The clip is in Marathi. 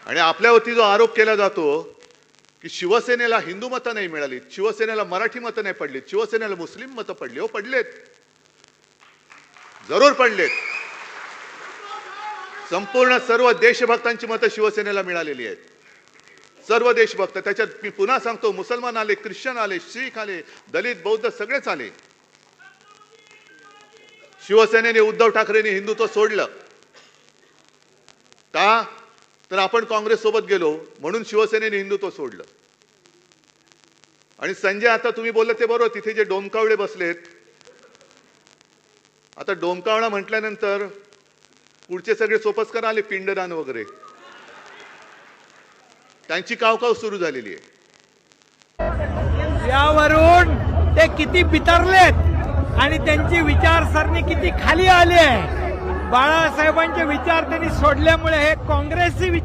आणि आपल्यावरती जो आरोप केला जातो की शिवसेनेला हिंदू मतं नाही मिळाली, शिवसेनेला मराठी मतं नाही पडली, शिवसेनेला मुस्लिम मतं पडली. हो, पडलेत, जरूर पडलेत. संपूर्ण सर्व देशभक्तांची मतं शिवसेनेला मिळालेली आहेत. सर्व देशभक्त, त्याच्यात मी पुन्हा सांगतो, मुसलमान आले, ख्रिश्चन आले, शीख आले, दलित, बौद्ध सगळेच आले. शिवसेनेने, उद्धव ठाकरेंनी हिंदुत्व सोडलं का? तर आपण काँग्रेस सोबत गेलो म्हणून शिवसेनेने हिंदुत्व सोडलं. आणि संजय, आता तुम्ही बोलले ते बरोबर, तिथे जे डोमकावळे बसलेत, आता डोमकावळा म्हटल्यानंतर पुढचे सगळे सोपस्कर आले, पिंडदान वगैरे, त्यांची कावकाव सुरू झालेली आहे. यावरून ते किती बितरलेत आणि त्यांची विचारसरणी किती खाली आली आहे. बाळासाहेबांचे विचार त्यांनी सोडल्यामुळे हे काँग्रेसचे